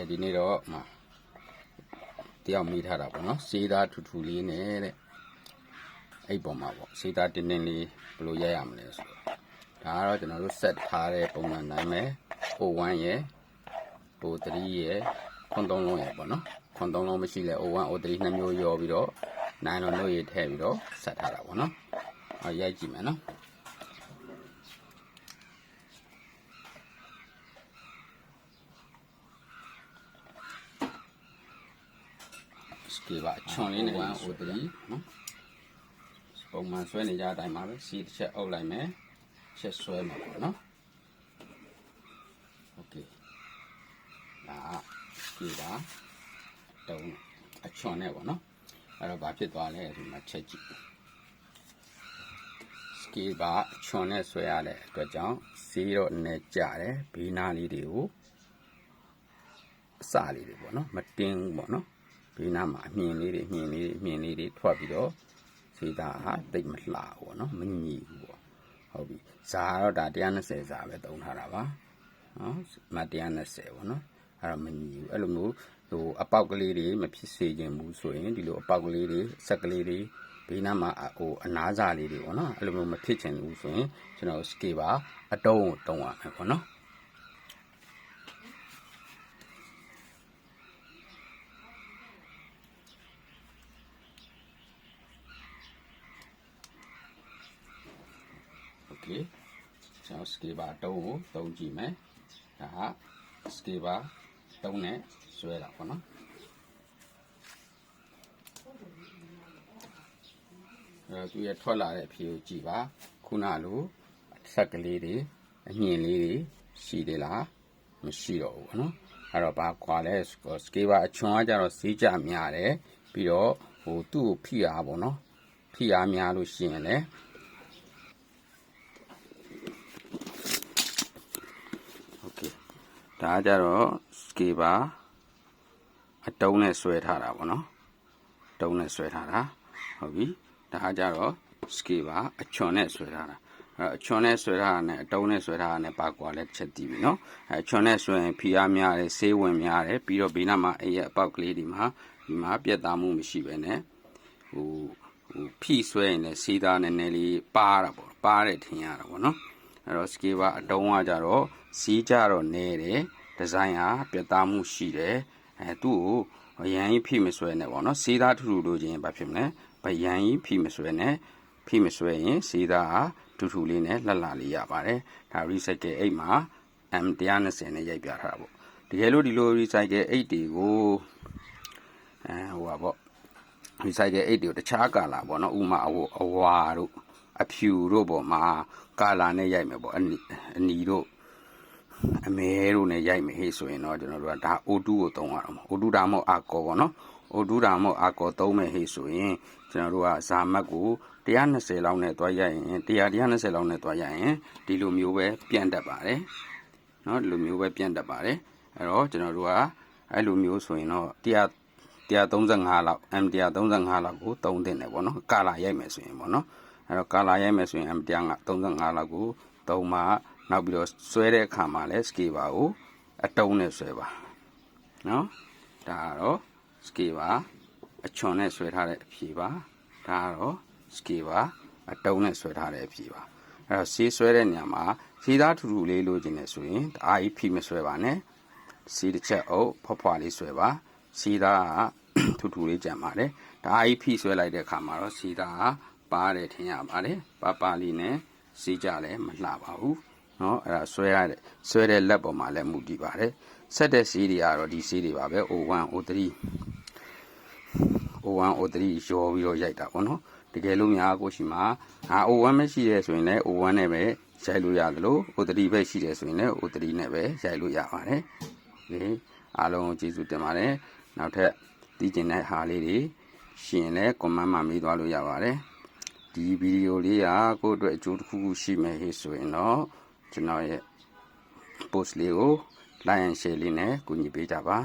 ဒီနေ့တော့တယောက်မိထားတာပေါ့နော်စေးသားထူထူလေးနဲ့တဲ့အဲ့ပေါ်မှာပေါ့စေးသားတင်းတင်းလေးဘယ်လိုရိုက်ရမလဲဆိုတော့ဒါကတော့ကျွန်တော်တို့ဆက်ထားတဲ့ပုံစံတိုင်းပဲ O1 ရယ် O3 ရယ်ခွန်3လုံးရယ်ပေါ့နော်ခွန်3လုံးမရှိလဲ O1 O3 နှစ်မျိုးရောပြီးတော့နိုင်လုံးလို့ရထည့်ပြီးတော့ဆက်ထားတာပေါ့နော်ရိုက်ကြည့်မယ်နော်ဒီပါချွန်လေးနဲ့1 O3 နော်ပုံမှန်ဆွဲနေကြတဲ့အတိုင်းပါပဲစီတစ်ချက်အုပ်လိုက်မယ်ချက်ဆွဲမှာပေါ့နော်โอเคဒါဒီပါတုံးအချွန်နဲ့ပေါ့နော်အဲ့တော့ဘာဖြစ်သွားလဲဒီမှာချက်ကြည့်စကီပါအချွန်နဲ့ဆွဲရတဲ့အတွက်ကြောင့်0နဲ့ကြတယ်ဘေးနားလေးတွေကိုအစလေးတွေပေါ့နော်မတင်းဘူးပေါ့နော်ဘေးနားမှာအမြင်လေးတွေထွက်ပြီးတော့စေးသားဟာတိတ်မလှဘူးပေါ့နော်မညီဘူးပေါ့ဟုတ်ပြီဇာတော့ဒါ120ဇာပဲသုံးထားတာပါနော်မ120ပေါ့နော်အဲ့တော့မညီဘူးအဲ့လိုမျိုးဟိုအပေါက်ကလေးတွေမဖြစ်စေခြင်းဘူးဆိုရင်ဒီလိုအပေါက်ကလေးတွေဆက်ကလေးတွေဘေးနားမှာဟိုအနားစာလေးတွေပေါ့နော်အဲ့လိုမျိုးမဖြစ်ချင်ဘူးဆိုရင်ကျွန်တော်စကေပါအတုံးကိုတုံးရမယ်ပေါ့နော်ကျွန်တော်စကေပါတုံးကိုတုံးကြည့်မယ်ဒါဟာစကေပါတုံးနဲ့ဆွဲတာပေါ့နော်သူရထွက်လာတဲ့အဖြေကိုကြည့်ပါခုနလိုဆက်ကလေးတွေအမြင်လေးတွေရှိသေးလားမရှိတော့ဘူးနော်အဲ့တော့ဘာကွာလဲစကေပါအချွန်ကကြတော့ဈေးကြများတယ်ပြီးတော့ဟိုသူ့ကိုဖိအားပေါ့နော်ဖိအားများလို့ရှိရင်လည်းဒါကြတော့စကေပါအတုံးနဲ့ဆွဲထားတာပေါ့နော်တုံးနဲ့ဆွဲထားတာဟုတ်ပြီဒါကြတော့စကေပါအချွန်နဲ့ဆွဲထားတာအချွန်နဲ့ဆွဲထားတာနဲ့အတုံးနဲ့ဆွဲထားတာနဲ့ပါကွာလဲချက်တည်ပြီနော်အချွန်နဲ့ဆွဲရင်ဖိအားများတယ်ဆေးဝင်များတယ်ပြီးတော့ဘေးနားမှာအဲ့ရဲ့အပေါက်ကလေးဒီမှာပြတ်သားမှုမရှိပဲနဲ့ဟိုဖိဆွဲရင်လည်းစေးသားနည်းနည်းလေးပါတာပေါ့ပါတဲ့ထင်ရတာပေါ့နော်အဲ့တော့စကေပါအတုံးကကြတော့စီးကြတော့နေတယ်ဒီဇိုင်းဟာပြတ်သားမှုရှိတယ်သူ့ကိုအရန်ကြီးဖိမဆွဲနဲ့ပေါ့နော်စေးသားထူထူလို့ချင်းဘာဖြစ်မလဲဗရန်ကြီးဖိမဆွဲနဲ့ဖိမဆွဲရင်စေးသားဟာထူထူလေးနဲ့လှလှလေးရပါတယ်ဒါ recycle 8မှာ M120 နဲ့ရိုက်ပြထားတာပေါ့တကယ်လို့ဒီလို recycle 8တွေကိုဟိုပါပေါ့ recycle 8တွေကိုတခြားကာလာပေါ့နော်ဥမာအဝါတို့အဖြူတို့ပေါ့မှာကာလာနဲ့ရိုက်မယ်ပေါ့အနီတို့အမဲတို့နဲ့ရိုက်မယ်ဟေ့ဆိုရင်တော့ကျွန်တော်တို့ကဒါ O2 ကိုသုံးရအောင် O2 ဒါမှမဟုတ်အာကောပေါ့နော် O2 ဒါမှမဟုတ်အာကောသုံးမယ်ဟေ့ဆိုရင်ကျွန်တော်တို့ကဇာမတ်ကို120လောက်နဲ့တွားရိုက်ရင်120လောက်နဲ့တွားရိုက်ရင်ဒီလိုမျိုးပဲပြန့်တတ်ပါတယ်နော်ဒီလိုမျိုးပဲပြန့်တတ်ပါတယ်အဲ့တော့ကျွန်တော်တို့ကအဲ့လိုမျိုးဆိုရင်တော့135လောက် M135 လောက်ကိုသုံးတင်တယ်ပေါ့နော်ကာလာရိုက်မယ်ဆိုရင်ပေါ့နော်အဲ့တော့ကာလာရိုက်မယ်ဆိုရင် M135 လောက်ကိုသုံးမှနောက်ပြီးတော့ဆွဲတဲ့အခါမှာလဲစကေပါကိုအတုံးနဲ့ဆွဲပါနော်ဒါကတော့စကေပါအချွန်နဲ့ဆွဲထားတဲ့အဖြေပါဒါကတော့စကေပါအတုံးနဲ့ဆွဲထားတဲ့အဖြေပါအဲ့တော့ဆေးဆွဲတဲ့နေရာမှာဈေးသားထူထူလေးလိုချင်နေဆိုရင်အာကြီးဖိမဆွဲပါနဲ့ဆေးတစ်ချက်အုပ်ဖွားလေးဆွဲပါဈေးသားကထူထူလေးကြံပါတယ်ဒါအာကြီးဖိဆွဲလိုက်တဲ့အခါမှာတော့ဈေးသားကပါတယ်ထင်ရပါတယ်ပါလေးနဲ့ဈေးကြလည်းမလှပါဘူးနော်အဲ့ဒါဆွဲတဲ့လက်ပေါ်မှာလည်းမူတည်ပါတယ်ဆက်တဲ့စီးတွေကတော့ဒီစီးတွေပါပဲ O1 O3 ရောပြီးတော့ရိုက်တာပေါ့နော်တကယ်လို့များကိုရှိမှာO1 မရှိရဲဆိုရင်လည်း O1 နဲ့ပဲရိုက်လို့ရသလို O3 ပဲရှိတယ်ဆိုရင်လည်း O3 နဲ့ပဲရိုက်လို့ရပါတယ်ဒီအားလုံးကိုကျေးဇူးတင်ပါတယ်နောက်ထပ်သိချင်တဲ့ဟာလေးတွေရှိရင်လည်း comment မှာမေးသွားလို့ရပါတယ်ဒီဗီဒီယိုလေးကကိုယ့်အတွက်အကျိုးတစ်ခုခုရှိမယ်ဟေ့ဆိုရင်တော့ကျွန်တော်ရဲ့ post လေးကို like and share လေးနဲ့ကူညီပေးကြပါ